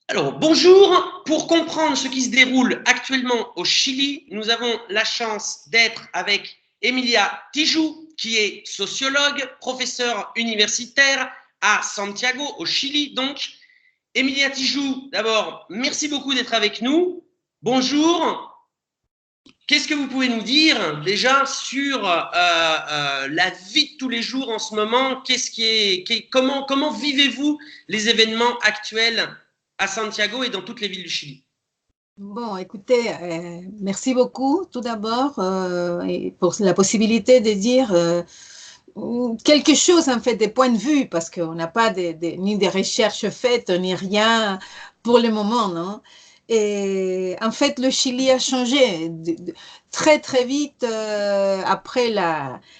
Alors, bonjour. Pour comprendre ce qui se déroule actuellement au Chili, nous avons la chance d'être avec Emilia Tijoux, qui est sociologue, professeure universitaire à Santiago, au Chili. Donc, Emilia Tijoux, d'abord, merci beaucoup d'être avec nous. Bonjour. Qu'est-ce que vous pouvez nous dire déjà sur la vie de tous les jours en ce moment? Comment vivez-vous les événements actuels à Santiago et dans toutes les villes du Chili? Bon, écoutez, merci beaucoup tout d'abord et pour la possibilité de dire quelque chose en fait des points de vue parce qu'on n'a pas ni des recherches faites ni rien pour le moment, non? Et en fait, le Chili a changé très très vite après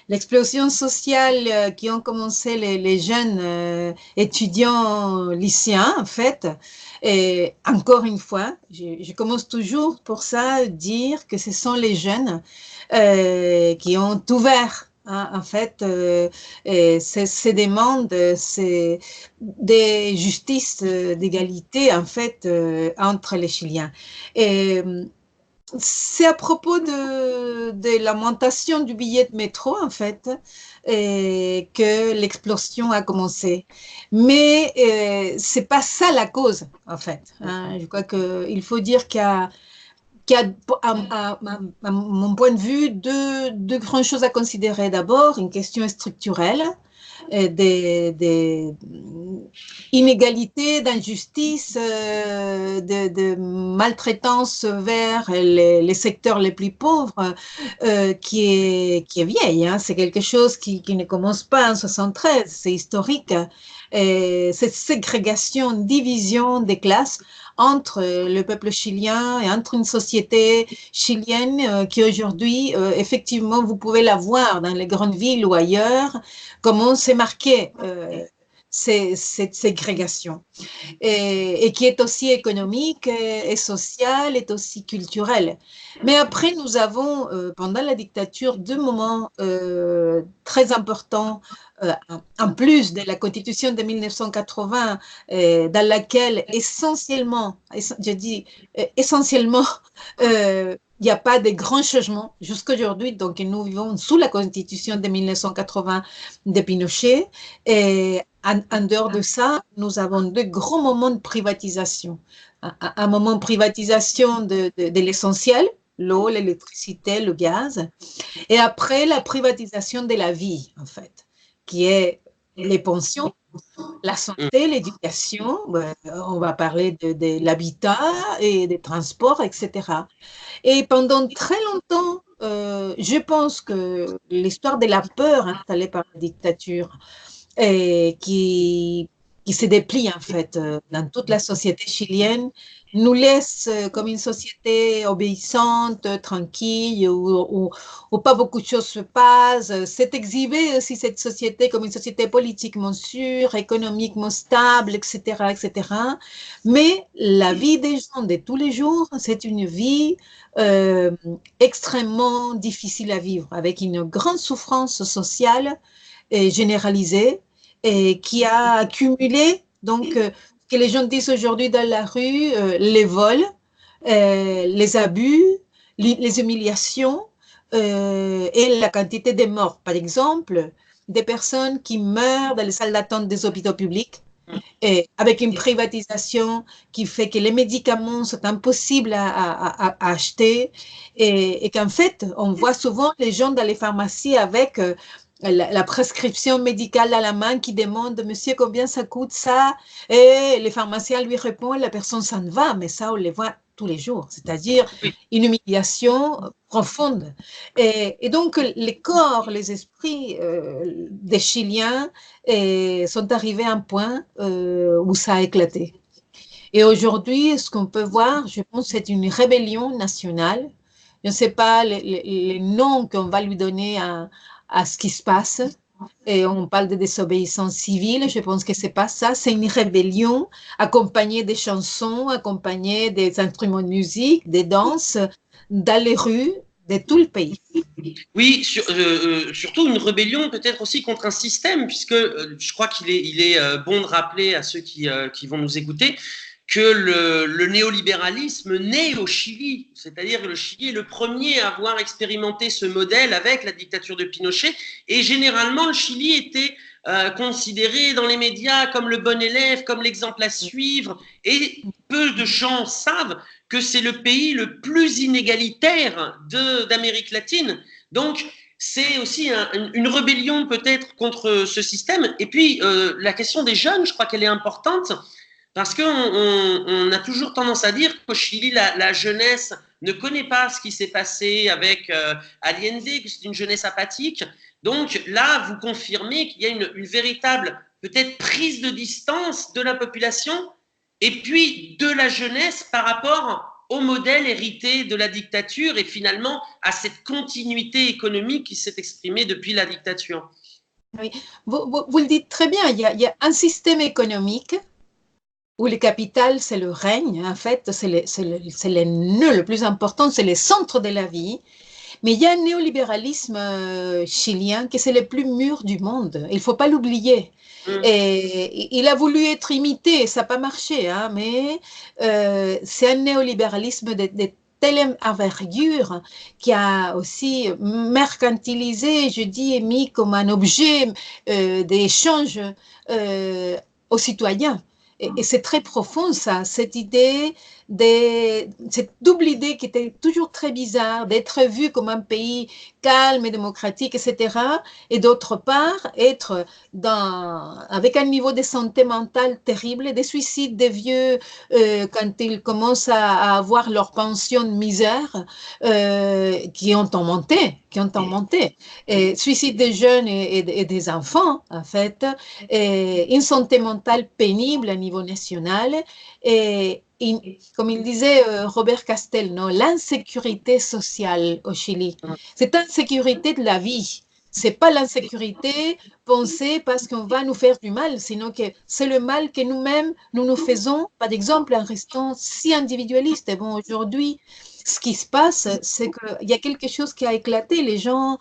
l'explosion sociale qui ont commencé les jeunes étudiants lycéens en fait. Et encore une fois, je commence toujours pour ça dire que ce sont les jeunes qui ont ouvert hein, en fait ces demandes, ces des justices d'égalité en fait entre les Chiliens. Et c'est à propos de l'augmentation du billet de métro, en fait, que l'explosion a commencé. Mais c'est pas ça la cause, en fait. Hein. Je crois qu'il faut dire qu'il y a à mon point de vue, deux grandes choses à considérer. D'abord, une question structurelle des inégalités, d'injustice, de maltraitance vers les secteurs les plus pauvres, qui est vieille. Hein. C'est quelque chose qui ne commence pas en 73, c'est historique. Et cette ségrégation, division des classes entre le peuple chilien et entre une société chilienne qui aujourd'hui, effectivement, vous pouvez la voir dans les grandes villes ou ailleurs, comment c'est marqué cette ségrégation et qui est aussi économique et sociale, est aussi culturelle. Mais après, nous avons, pendant la dictature, deux moments très importants, en plus de la Constitution de 1980, dans laquelle essentiellement, je dis essentiellement, il n'y a pas de grands changements jusqu'à aujourd'hui. Donc, nous vivons sous la Constitution de 1980 de Pinochet. Et en dehors de ça, nous avons de grands moments de privatisation. Un moment de privatisation de l'essentiel, l'eau, l'électricité, le gaz. Et après, la privatisation de la vie, en fait, qui est les pensions, la santé, l'éducation, on va parler de l'habitat et des transports, etc. Et pendant très longtemps, je pense que l'histoire de la peur installée par la dictature et qui se déplie en fait dans toute la société chilienne, nous laisse comme une société obéissante, tranquille, où pas beaucoup de choses se passent. C'est exhibé aussi cette société comme une société politiquement sûre, économiquement stable, etc., etc. Mais la vie des gens de tous les jours, c'est une vie euh, extrêmement difficile à vivre, avec une grande souffrance sociale généralisée et qui a accumulé, donc, que les gens disent aujourd'hui dans la rue, les vols, les abus, les humiliations et la quantité de morts. Par exemple, des personnes qui meurent dans les salles d'attente des hôpitaux publics et avec une privatisation qui fait que les médicaments sont impossibles à acheter et qu'en fait, on voit souvent les gens dans les pharmacies avec la prescription médicale à la main qui demande monsieur combien ça coûte ça et les pharmaciens lui répondent la personne s'en va mais ça on les voit tous les jours c'est-à-dire une humiliation profonde et donc les corps les esprits des Chiliens sont arrivés à un point où ça a éclaté et aujourd'hui ce qu'on peut voir je pense c'est une rébellion nationale je ne sais pas les noms qu'on va lui donner à ce qui se passe. Et on parle de désobéissance civile, je pense que c'est pas ça, c'est une rébellion accompagnée des chansons, accompagnée des instruments de musique, des danses, dans les rues de tout le pays. Oui, surtout une rébellion peut-être aussi contre un système, puisque je crois qu'il est bon de rappeler à ceux qui vont nous écouter que le néolibéralisme naît au Chili, c'est-à-dire que le Chili est le premier à avoir expérimenté ce modèle avec la dictature de Pinochet, et généralement le Chili était considéré dans les médias comme le bon élève, comme l'exemple à suivre, et peu de gens savent que c'est le pays le plus inégalitaire d'Amérique latine. Donc, c'est aussi une rébellion peut-être contre ce système. Et puis, la question des jeunes, je crois qu'elle est importante, parce qu'on a toujours tendance à dire qu'au Chili, la jeunesse ne connaît pas ce qui s'est passé avec Allende, que c'est une jeunesse apathique. Donc là, vous confirmez qu'il y a une véritable peut-être prise de distance de la population et puis de la jeunesse par rapport au modèle hérité de la dictature et finalement à cette continuité économique qui s'est exprimée depuis la dictature. Oui. Vous le dites très bien, il y a un système économique où le capital, c'est le règne, en fait, c'est le nœud le plus important, c'est le centre de la vie. Mais il y a un néolibéralisme chilien qui c'est le plus mûr du monde. Il ne faut pas l'oublier. Et il a voulu être imité, ça n'a pas marché, hein, mais c'est un néolibéralisme de telle envergure qui a aussi mercantilisé, je dis, et mis comme un objet d'échange aux citoyens. Et c'est très profond, ça, cette idée, cette double idée qui était toujours très bizarre, d'être vu comme un pays calme et démocratique, etc. Et d'autre part, être avec un niveau de santé mentale terrible, des suicides des vieux quand ils commencent à avoir leur pension de misère, qui ont augmenté. Et suicide des jeunes et des enfants, en fait, et une santé mentale pénible à niveau national, et comme il disait Robert Castel, non, l'insécurité sociale au Chili, c'est l'insécurité de la vie. C'est pas l'insécurité pensée parce qu'on va nous faire du mal, sinon que c'est le mal que nous-mêmes nous faisons, par exemple, en restant si individualiste. Et bon, aujourd'hui, ce qui se passe, c'est qu'il y a quelque chose qui a éclaté. Les gens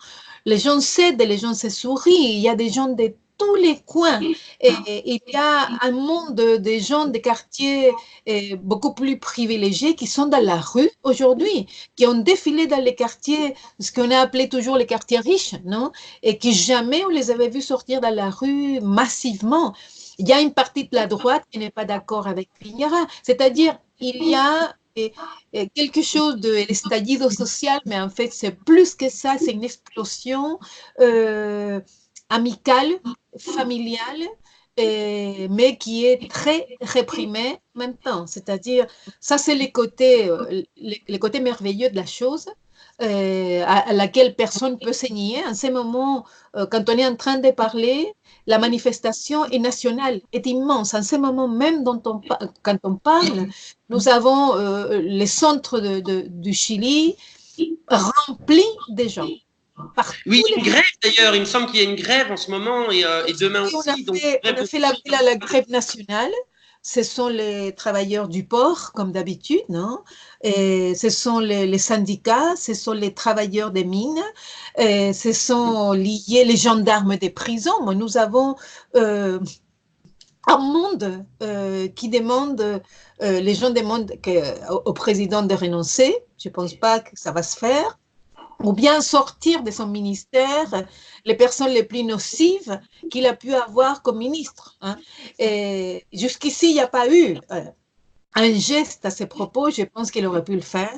cèdent, les gens se sourient. Il y a des gens de tous les coins. Et il y a un monde de gens des quartiers beaucoup plus privilégiés qui sont dans la rue aujourd'hui, qui ont défilé dans les quartiers, ce qu'on a appelé toujours les quartiers riches, non? Et qui jamais on les avait vus sortir dans la rue massivement. Il y a une partie de la droite qui n'est pas d'accord avec Piñera, c'est-à-dire il y a quelque chose de l'estallido social, mais en fait c'est plus que ça, c'est une explosion amicale, familiale, mais qui est très réprimée en même temps. C'est-à-dire, ça c'est les côtés merveilleux de la chose, à laquelle personne ne peut se nier. En ce moment, quand on est en train de parler, la manifestation est nationale, est immense. En ce moment même, quand on parle, nous avons les centres du Chili remplis de gens. Oui, une grève d'ailleurs, il me semble qu'il y a une grève en ce moment et demain aussi. On a fait l'appel à la grève nationale. Ce sont les travailleurs du port, comme d'habitude, non? Et ce sont les syndicats, ce sont les travailleurs des mines, et ce sont les gendarmes des prisons. Bon, nous avons un monde qui demande, les gens demandent au président de renoncer. Je ne pense pas que ça va se faire. Ou bien sortir de son ministère les personnes les plus nocives qu'il a pu avoir comme ministre. Hein. Et jusqu'ici, il n'y a pas eu un geste à ce propos, je pense qu'il aurait pu le faire.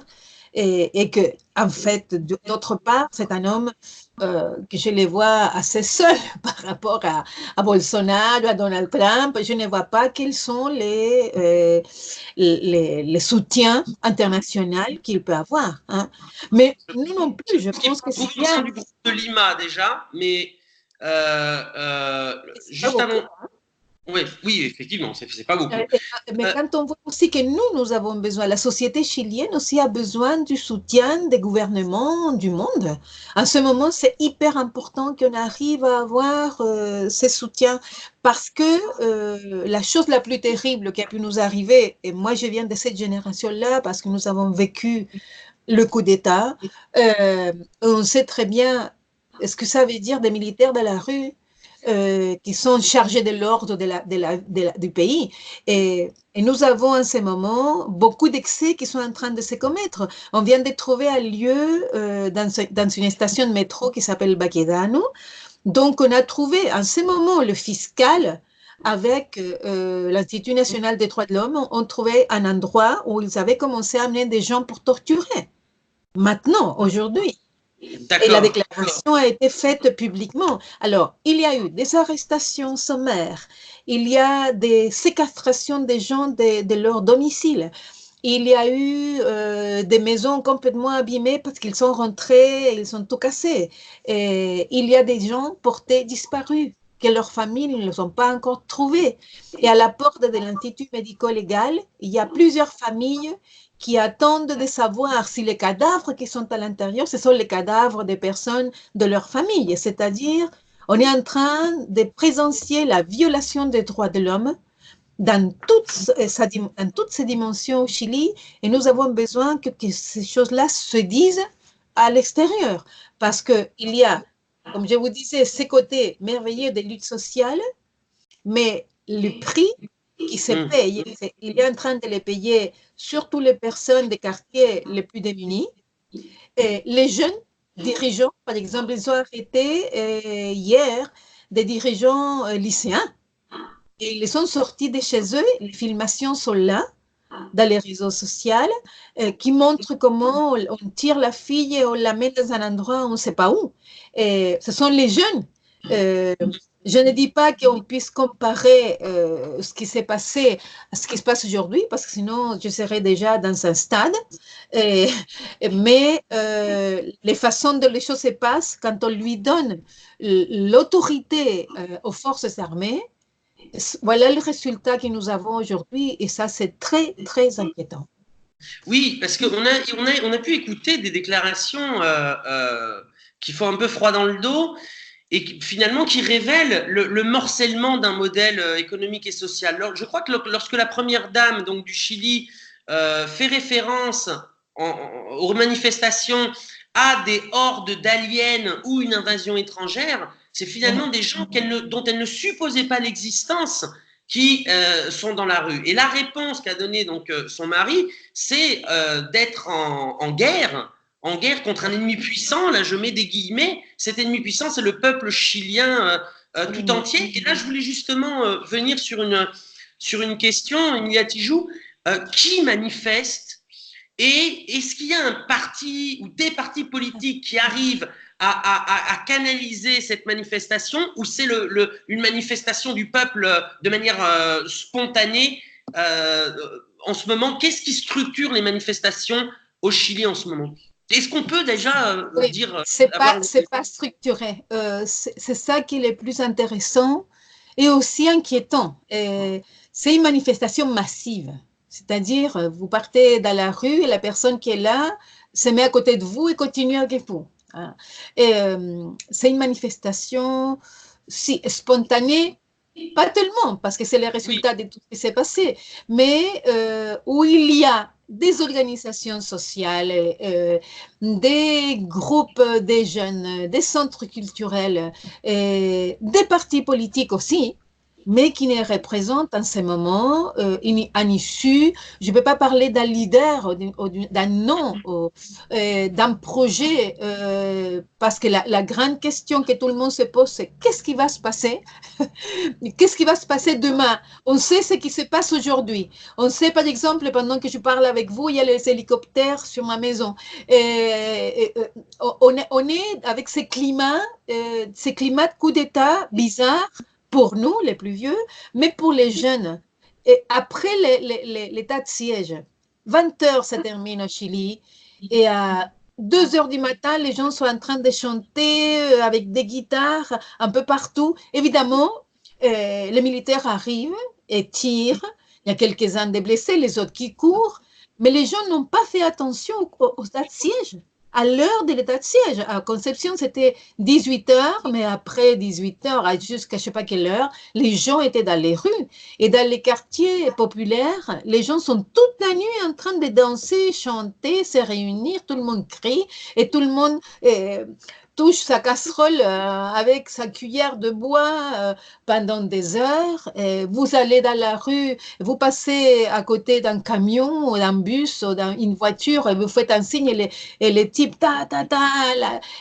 Et que, en fait, d'autre part, c'est un homme que je les vois assez seul par rapport à Bolsonaro, à Donald Trump. Je ne vois pas quels sont les soutiens internationaux qu'il peut avoir. Hein. Mais nous non plus, je pense que c'est bien. Du groupe de Lima déjà, mais juste avant. Oui, effectivement, c'est pas beaucoup. Mais quand on voit aussi que nous avons besoin, la société chilienne aussi a besoin du soutien des gouvernements du monde. En ce moment, c'est hyper important qu'on arrive à avoir ces soutiens parce que la chose la plus terrible qui a pu nous arriver, et moi je viens de cette génération-là parce que nous avons vécu le coup d'État, on sait très bien ce que ça veut dire des militaires dans la rue. qui sont chargés de l'ordre du pays. Et nous avons en ce moment beaucoup d'excès qui sont en train de se commettre. On vient de trouver un lieu dans une station de métro qui s'appelle Baquedano. Donc, on a trouvé en ce moment le fiscal avec l'Institut national des droits de l'homme, on trouvait un endroit où ils avaient commencé à amener des gens pour torturer. Maintenant, aujourd'hui. Et la déclaration a été faite publiquement. Alors, il y a eu des arrestations sommaires, il y a des séquestrations des gens de leur domicile, il y a eu des maisons complètement abîmées parce qu'ils sont rentrés, ils sont tout cassés. Et il y a des gens portés disparus que leurs familles ne les ont pas encore trouvés. Et à la porte de l'Institut médico-légal, il y a plusieurs familles qui attendent de savoir si les cadavres qui sont à l'intérieur, ce sont les cadavres des personnes de leur famille. C'est-à-dire, on est en train de présencier la violation des droits de l'homme dans toutes ces dimensions au Chili, et nous avons besoin que ces choses-là se disent à l'extérieur, parce qu'il y a, comme je vous disais, ces côtés merveilleux des luttes sociales, mais le prix qui se paye, il est en train de les payer surtout les personnes des quartiers les plus démunis. Et les jeunes dirigeants, par exemple, ils ont arrêté hier des dirigeants lycéens et ils sont sortis de chez eux, les filmations sont là, dans les réseaux sociaux, qui montrent comment on tire la fille et on la met dans un endroit on ne sait pas où. Et ce sont les jeunes. Je ne dis pas qu'on puisse comparer ce qui s'est passé à ce qui se passe aujourd'hui, parce que sinon je serais déjà dans un stade. Mais les façons dont les choses se passent, quand on lui donne l'autorité aux forces armées, voilà le résultat que nous avons aujourd'hui, et ça, c'est très, très inquiétant. Oui, parce qu'on a pu écouter des déclarations qui font un peu froid dans le dos et finalement qui révèlent le morcellement d'un modèle économique et social. Alors, je crois que lorsque la première dame donc, du Chili fait référence aux manifestations à des hordes d'aliens ou une invasion étrangère, c'est finalement des gens dont elle ne supposait pas l'existence qui sont dans la rue. Et la réponse qu'a donnée donc son mari, c'est d'être en guerre contre un ennemi puissant. Là, je mets des guillemets. Cet ennemi puissant, c'est le peuple chilien tout entier. Et là, je voulais justement venir sur une question, Emilia Tijoux, qui manifeste, et est-ce qu'il y a un parti ou des partis politiques qui arrivent à canaliser cette manifestation, ou c'est une manifestation du peuple de manière spontanée en ce moment? Qu'est-ce qui structure les manifestations au Chili en ce moment? Est-ce qu'on peut déjà dire... C'est pas structuré. C'est ça qui est le plus intéressant et aussi inquiétant. C'est une manifestation massive. C'est-à-dire, vous partez dans la rue et la personne qui est là se met à côté de vous et continue avec vous. Et c'est une manifestation spontanée, pas tellement, parce que c'est le résultat de tout ce qui s'est passé, mais où il y a des organisations sociales, des groupes de jeunes, des centres culturels, des partis politiques aussi, mais qui ne représentent en ce moment un issue. Je ne peux pas parler d'un leader, d'un nom, d'un projet, parce que la grande question que tout le monde se pose, c'est qu'est-ce qui va se passer? Qu'est-ce qui va se passer demain? On sait ce qui se passe aujourd'hui. On sait, par exemple, pendant que je parle avec vous, il y a les hélicoptères sur ma maison. On est avec ces climats de coup d'État bizarres, pour nous, les plus vieux, mais pour les jeunes. Et après l'état de siège, 20 heures, ça termine au Chili, et à 2 heures du matin, les gens sont en train de chanter avec des guitares un peu partout. Évidemment, les militaires arrivent et tirent. Il y a quelques-uns des blessés, les autres qui courent, mais les gens n'ont pas fait attention au état de siège. À l'heure de l'état de siège, à Concepción, c'était 18 heures, mais après 18 heures, jusqu'à je ne sais pas quelle heure, les gens étaient dans les rues. Et dans les quartiers populaires, les gens sont toute la nuit en train de danser, chanter, se réunir, tout le monde crie et tout le monde touche sa casserole avec sa cuillère de bois pendant des heures. Et vous allez dans la rue, vous passez à côté d'un camion ou d'un bus ou d'une voiture et vous faites un signe et les types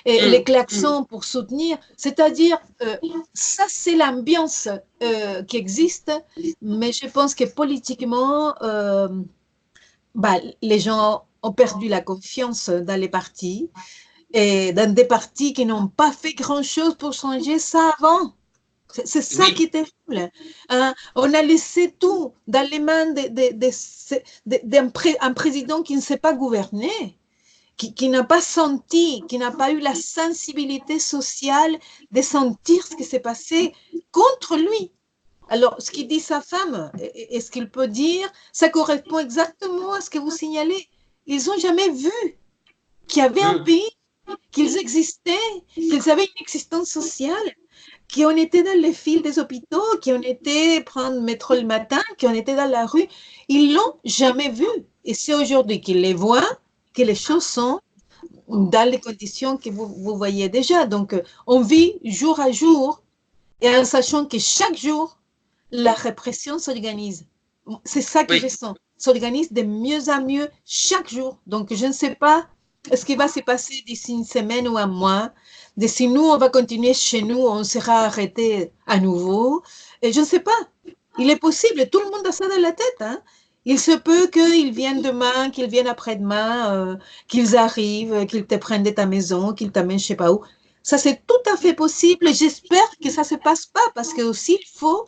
et les klaxons pour soutenir. C'est-à-dire, ça c'est l'ambiance qui existe, mais je pense que politiquement, les gens ont perdu la confiance dans les partis et dans des partis qui n'ont pas fait grand-chose pour changer ça avant. C'est ça qui est terrible. On a laissé tout dans les mains d'un président qui ne sait pas gouverner, qui n'a pas senti, qui n'a pas eu la sensibilité sociale de sentir ce qui s'est passé contre lui. Alors, ce qu'il dit sa femme et ce qu'il peut dire, ça correspond exactement à ce que vous signalez. Ils n'ont jamais vu qu'il y avait un pays, qu'ils existaient, qu'ils avaient une existence sociale, qui ont été dans les fils des hôpitaux, qui ont été prendre le métro le matin, qui ont été dans la rue. Ils l'ont jamais vu. Et c'est aujourd'hui qu'ils les voient que les choses sont dans les conditions que vous voyez déjà. Donc, on vit jour à jour et en sachant que chaque jour, la répression s'organise. C'est ça que je sens. S'organise de mieux en mieux chaque jour. Donc, je ne sais pas ce qui va se passer d'ici une semaine ou un mois. De si nous, on va continuer chez nous, on sera arrêté à nouveau. Et je ne sais pas. Il est possible. Tout le monde a ça dans la tête. Il se peut qu'ils viennent demain, qu'ils viennent après-demain, qu'ils arrivent, qu'ils te prennent de ta maison, qu'ils t'amènent je ne sais pas où. Ça, c'est tout à fait possible. J'espère que ça ne se passe pas parce que aussi, il faut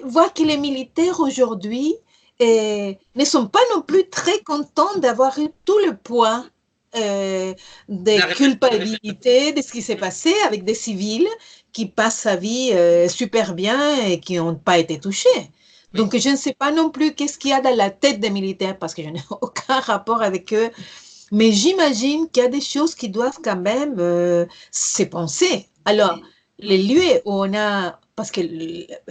voir que les militaires aujourd'hui ne sont pas non plus très contents d'avoir eu tout le poids de culpabilité de ce qui s'est passé avec des civils qui passent sa vie super bien et qui n'ont pas été touchés. Donc, je ne sais pas non plus qu'est-ce qu'il y a dans la tête des militaires parce que je n'ai aucun rapport avec eux. Mais j'imagine qu'il y a des choses qui doivent quand même se penser. Alors, les lieux où on a, parce que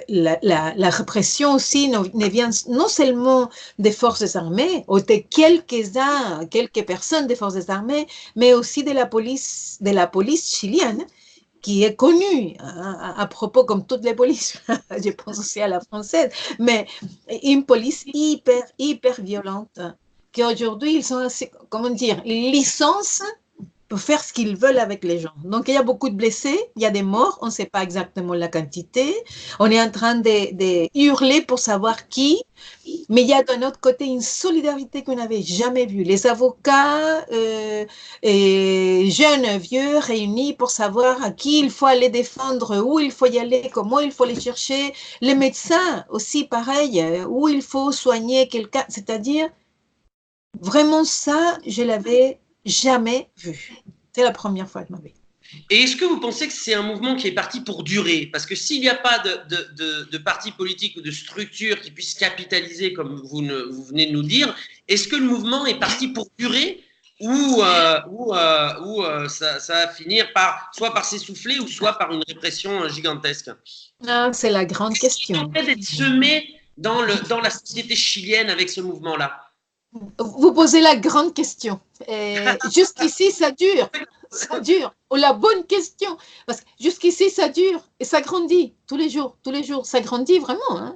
la répression aussi ne vient non seulement des forces armées, ou de quelques personnes des forces armées, mais aussi de la police chilienne, qui est connue à propos, comme toutes les polices, je pense aussi à la française, mais une police hyper violente, qu'aujourd'hui, ils sont assez, comment dire, ils licencient pour faire ce qu'ils veulent avec les gens. Donc, il y a beaucoup de blessés, il y a des morts, on ne sait pas exactement la quantité. On est en train de hurler pour savoir qui, mais il y a d'un autre côté une solidarité qu'on n'avait jamais vue. Les avocats et jeunes, vieux, réunis pour savoir à qui il faut aller défendre, où il faut y aller, comment il faut les chercher. Les médecins aussi, pareil, où il faut soigner quelqu'un. C'est-à-dire, vraiment ça, je l'avais jamais vu. C'est la première fois de ma vie. Et est-ce que vous pensez que c'est un mouvement qui est parti pour durer? Parce que s'il n'y a pas de parti politique ou de structure qui puisse capitaliser, comme vous venez de nous dire, est-ce que le mouvement est parti pour durer ou ça va finir soit par s'essouffler ou soit par une répression gigantesque? C'est la grande question. Qu'est-ce qui est en train d'être semé dans la société chilienne avec ce mouvement-là? Vous posez la grande question. Jusqu'ici, ça dure. Ça dure. Oh, la bonne question. Parce que jusqu'ici, ça dure et ça grandit tous les jours. Ça grandit vraiment.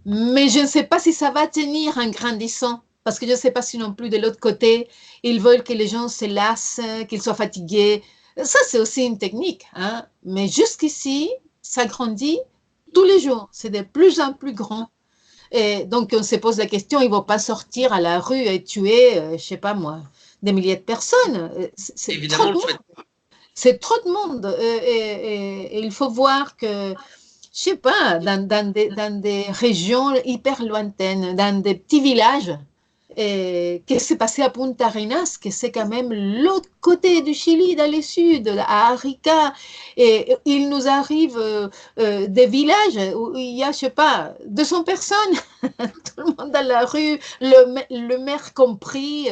Mais je ne sais pas si ça va tenir en grandissant. Parce que je ne sais pas si non plus de l'autre côté, ils veulent que les gens se lassent, qu'ils soient fatigués. Ça, c'est aussi une technique. Mais jusqu'ici, ça grandit tous les jours. C'est de plus en plus grand. Et donc, on se pose la question, ils ne vont pas sortir à la rue et tuer, je ne sais pas moi, des milliers de personnes. C'est trop de monde. C'est trop de monde. Et il faut voir que, je ne sais pas, dans des régions hyper lointaines, dans des petits villages, qu'est-ce qui s'est passé à Punta Arenas, que c'est quand même l'autre côté du Chili, dans le sud, à Arica, et il nous arrive des villages où il y a, je ne sais pas, 200 personnes, tout le monde dans la rue, le maire compris,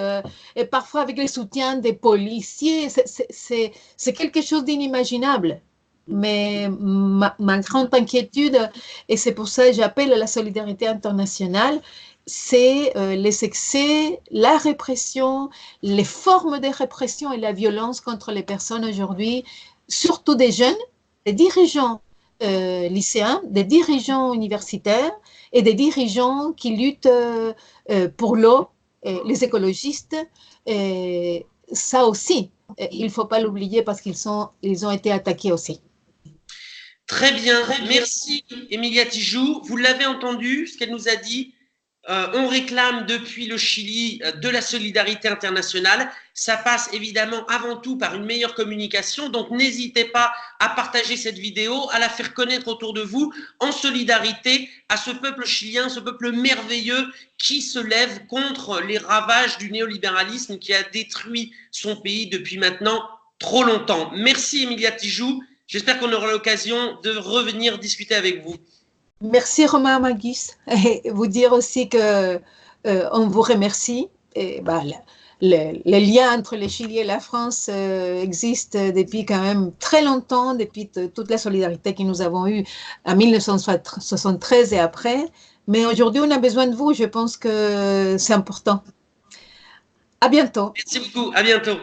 et parfois avec le soutien des policiers, c'est quelque chose d'inimaginable. Mais ma grande inquiétude, et c'est pour ça que j'appelle à la solidarité internationale, c'est les excès, la répression, les formes de répression et la violence contre les personnes aujourd'hui, surtout des jeunes, des dirigeants lycéens, des dirigeants universitaires et des dirigeants qui luttent pour l'eau, les écologistes. Et ça aussi, il ne faut pas l'oublier parce ils ont été attaqués aussi. Très bien, merci Emilia Tijoux. Vous l'avez entendu, ce qu'elle nous a dit. On réclame depuis le Chili de la solidarité internationale. Ça passe évidemment avant tout par une meilleure communication. Donc n'hésitez pas à partager cette vidéo, à la faire connaître autour de vous en solidarité à ce peuple chilien, ce peuple merveilleux qui se lève contre les ravages du néolibéralisme qui a détruit son pays depuis maintenant trop longtemps. Merci Emilia Tijoux. J'espère qu'on aura l'occasion de revenir discuter avec vous. Merci Romain Magus. Et vous dire aussi que on vous remercie. Et, bah, les liens entre le Chili et la France existent depuis quand même très longtemps, depuis toute la solidarité que nous avons eue en 1973 et après. Mais aujourd'hui, on a besoin de vous. Je pense que c'est important. À bientôt. Merci beaucoup. À bientôt.